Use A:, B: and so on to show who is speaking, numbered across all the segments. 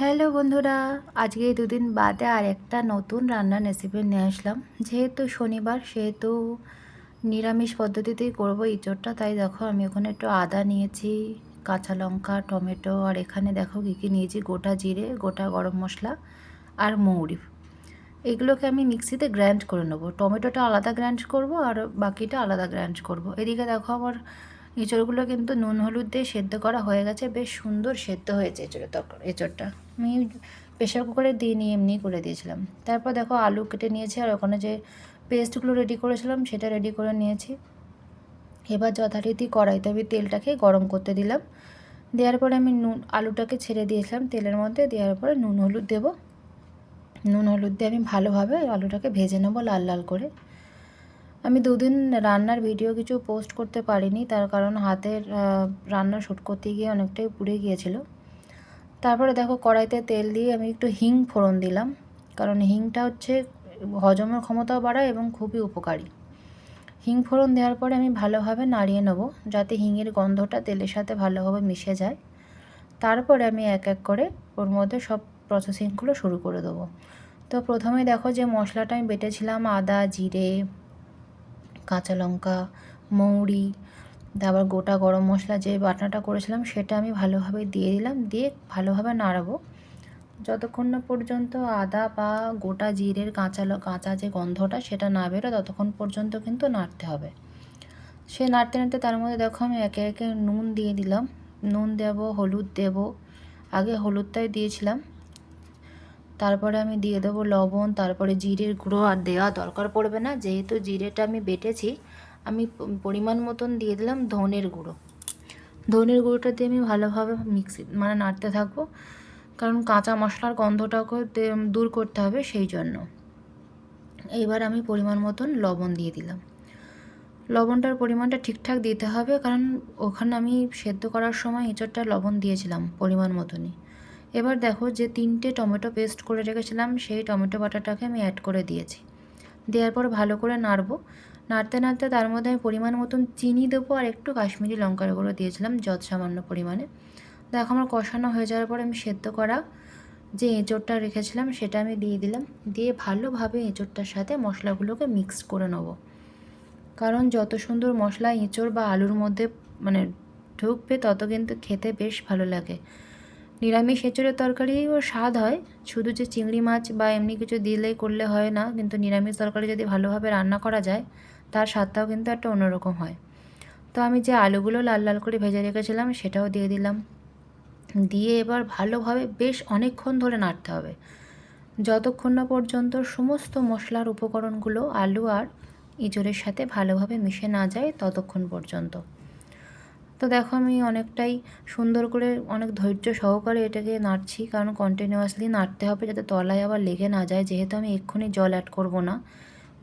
A: Hello বন্ধুরা, আজকে দুদিন বাদে আর একটা নতুন রান্নার রেসিপি নিয়ে আসলাম। যেহেতু শনিবার সেহেতু নিরামিষ পদ্ধতিতেই করবো ইঁচড়টা, তাই দেখো আমি ওখানে একটু আদা নিয়েছি, কাঁচা লঙ্কা, টমেটো, আর এখানে দেখো কী কী নিয়েছি: গোটা জিরে, গোটা গরম মশলা আর মৌরি। এগুলোকে আমি মিক্সিতে গ্রাইন্ড করে নেবো। টমেটোটা আলাদা গ্রাইন্ড করব আর বাকিটা আলাদা গ্রাইন্ড করব। এদিকে দেখো আমার এঁচড়গুলো কিন্তু নুন হলুদ দিয়ে সেদ্ধ করা হয়ে গেছে, বেশ সুন্দর সেদ্ধ হয়েছে এঁচড়টা। আমি প্রেশার কুকারে দিয়ে নিয়ে এমনি করে দিয়েছিলাম। তারপর দেখো আলু কেটে নিয়েছি আর ওখানে যে পেস্টগুলো রেডি করেছিলাম সেটা রেডি করে নিয়েছি। এবার যথারীতি কড়াইতে আমি তেলটাকে গরম করতে দিলাম। দেওয়ার পরে আমি আলুটাকে ছেড়ে দিয়েছিলাম তেলের মধ্যে। দেওয়ার পরে নুন হলুদ দেবো। নুন হলুদ দিয়ে আমি ভালোভাবে আলুটাকে ভেজে নেব লাল লাল করে। আমি দুদিন রান্নার ভিডিও কিছু পোস্ট করতে পারিনি, তার কারণ হাতের রান্না শ্যুট করতে গিয়ে অনেকটাই পুড়ে গিয়েছিল। তারপরে দেখো কড়াইতে তেল দিয়ে আমি একটু হিং ফোড়ন দিলাম, কারণ হিংটা হচ্ছে হজমের ক্ষমতাও বাড়ায় এবং খুবই উপকারী। হিং ফোড়ন দেওয়ার পরে আমি ভালোভাবে নাড়িয়ে নেব, যাতে হিঙের গন্ধটা তেলের সাথে ভালোভাবে মিশে যায়। তারপরে আমি এক এক করে ওর মধ্যে সব প্রসেসিংগুলো শুরু করে দেবো। তো প্রথমে দেখো যে মশলাটা আমি বেটেছিলাম, আদা, জিরে, কাঁচা লঙ্কা, মৌরি, তারপর গোটা গরম মশলা যে বাটনাটা করেছিলাম সেটা আমি ভালোভাবে দিয়ে দিলাম। দিয়ে ভালোভাবে নাড়াবো যতক্ষণ না পর্যন্ত আদা বা গোটা জিরের কাঁচা যে গন্ধটা সেটা না বেরো, ততক্ষণ পর্যন্ত কিন্তু নাড়তে হবে। সে নাড়তে নাড়তে তার মধ্যে দেখো আমি একে একে নুন দিয়ে দিলাম। নুন দেবো, হলুদ দেবো। আগে হলুদটাই দিয়েছিলাম, তারপরে আমি দিয়ে দেবো লবণ। তারপরে জিরের গুঁড়ো আর দেওয়া দরকার পড়বে না, যেহেতু জিরেটা আমি বেটেছি। আমি পরিমাণ মতন দিয়ে দিলাম ধনের গুঁড়ো। ধনের গুঁড়োটা দিয়ে আমি ভালোভাবে নাড়তে থাকবো, কারণ কাঁচা মশলার গন্ধটাকে দূর করতে হবে, সেই জন্য। এইবার আমি পরিমাণ মতন লবণ দিয়ে দিলাম। লবণটার পরিমাণটা ঠিকঠাক দিতে হবে, কারণ ওখানে আমি সেদ্ধ করার সময় এঁচড়টা লবণ দিয়েছিলাম পরিমাণ মতনই। এবার দেখো যে 3টে টমেটো পেস্ট করে রেখেছিলাম সেই টমেটো বাটাটাকে আমি অ্যাড করে দিয়েছি। দেওয়ার পর ভালো করে নাড়বো। নাড়তে নাড়তে তার মধ্যে আমি পরিমাণ মতন চিনি দেবো আর একটু কাশ্মীরি লঙ্কার গুঁড়ো দিয়েছিলাম সামান্য পরিমাণে। দেখো আমার কষানো হয়ে যাওয়ার পর আমি সেদ্ধ করা যে এঁচড়টা রেখেছিলাম সেটা আমি দিয়ে দিলাম। দিয়ে ভালোভাবে এঁচড়টার সাথে মশলাগুলোকে মিক্সড করে নেবো, কারণ যত সুন্দর মশলা এঁচড় বা আলুর মধ্যে ঢুকবে তত কিন্তু খেতে বেশ ভালো লাগে। নিরামিষ এঁচড়ের তরকারিও স্বাদ হয়, শুধু যে চিংড়ি মাছ বা এমনি কিছু দিলেই করলে হয় না, কিন্তু নিরামিষ তরকারি যদি ভালোভাবে রান্না করা যায় তার স্বাদটাও কিন্তু একটা অন্যরকম হয়। তো আমি যে আলুগুলো লাল লাল করে ভেজে রেখেছিলাম সেটাও দিয়ে দিলাম। দিয়ে এবার ভালোভাবে বেশ অনেকক্ষণ ধরে নাড়তে হবে, যতক্ষণ না পর্যন্ত সমস্ত মশলার উপকরণগুলো আলু আর এঁচড়ের সাথে ভালোভাবে মিশে না যায় ততক্ষণ পর্যন্ত। তো দেখো আমি অনেকটাই সুন্দর করে অনেক ধৈর্য সহকারে এটাকে নাড়ছি, কারণ কন্টিনিউয়াসলি নাড়তে হবে যাতে তলায় আবার লেগে না যায়। যেহেতু আমি এক্ষুনি জল অ্যাড করব না,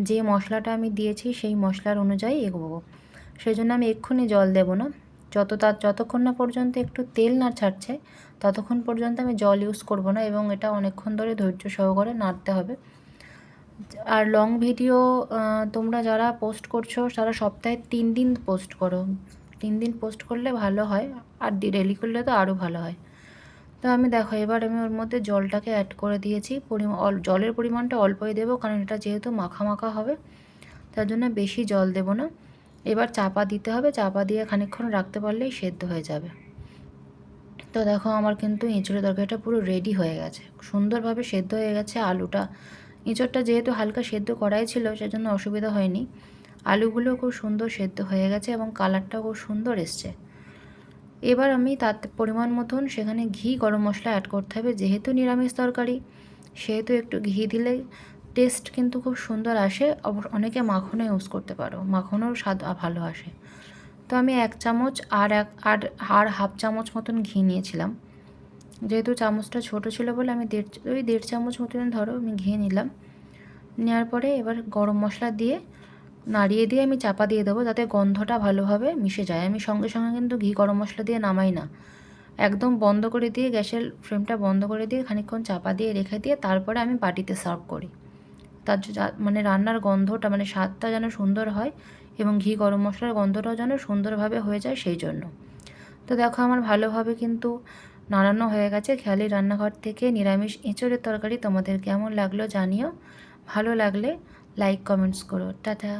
A: যে মশলাটা আমি দিয়েছি সেই মশলার অনুযায়ী এগোবো, সেই জন্য আমি এক্ষুনি জল দেব না। যতক্ষণ না পর্যন্ত একটু তেল না ছাড়ছে ততক্ষণ পর্যন্ত আমি জল ইউজ করব না, এবং এটা অনেকক্ষণ ধরে ধৈর্য সহকারে নাড়তে হবে। আর লং ভিডিও তোমরা যারা পোস্ট করছো তারা সপ্তাহে 3 দিন পোস্ট করো। 3 দিন পোস্ট করলে ভালো হয়, আর ডেলি করলে তো আরও ভালো হয়। তো আমি দেখো এবার আমি ওর মধ্যে জলটাকে অ্যাড করে দিয়েছি। জলের পরিমাণটা অল্পই দেবো, কারণ এটা যেহেতু মাখা মাখা হবে তার জন্য বেশি জল দেব না। এবার চাপা দিতে হবে, চাপা দিয়ে খানিকক্ষণ রাখতে পারলেই সেদ্ধ হয়ে যাবে। তো দেখো আমার কিন্তু এঁচড়ের তরকারিটা পুরো রেডি হয়ে গেছে, সুন্দরভাবে সেদ্ধ হয়ে গেছে। এঁচড়টা যেহেতু হালকা সেদ্ধ করাই ছিল সেজন্য অসুবিধা হয়নি। আলুগুলো খুব সুন্দর সেদ্ধ হয়ে গেছে এবং কালারটাও খুব সুন্দর এসছে। এবার আমি তাতে পরিমাণ মতন সেখানে ঘি, গরম মশলা অ্যাড করতে হবে। যেহেতু নিরামিষ তরকারি সেহেতু একটু ঘি দিলে টেস্ট কিন্তু খুব সুন্দর আসে। অনেকে মাখনও ইউজ করতে পারো, মাখনেরও স্বাদ ভালো আসে। তো আমি 1 চামচ আর হাফ চামচ মতন ঘি নিয়েছিলাম। যেহেতু চামচটা ছোটো ছিল বলে আমি 1.5 চামচ মতন ধরো আমি ঘি নিলাম। নেওয়ার পরে এবার গরম মশলা দিয়ে নাড়িয়ে দিয়ে আমি চাপা দিয়ে দেবো, যাতে গন্ধটা ভালোভাবে মিশে যায়। আমি সঙ্গে সঙ্গে কিন্তু ঘি গরম মশলা দিয়ে নামাই না, একদম বন্ধ করে দিয়ে গ্যাসের ফ্লেমটা বন্ধ করে দিয়ে খানিকক্ষণ চাপা দিয়ে রেখে দিয়ে তারপরে আমি বাটিতে সার্ভ করি। তার রান্নার গন্ধটা স্বাদটা যেন সুন্দর হয় এবং ঘি গরম মশলার গন্ধটাও যেন সুন্দরভাবে হয়ে যায়, সেই জন্য। তো দেখো আমার ভালোভাবে কিন্তু নাড়ানো হয়ে গেছে। খেয়ালি রান্নাঘর থেকে নিরামিষ এঁচোড়ের তরকারি তোমাদের কেমন লাগলো জানিও। ভালো লাগলে লাইক কমেন্টস করো। টাটা।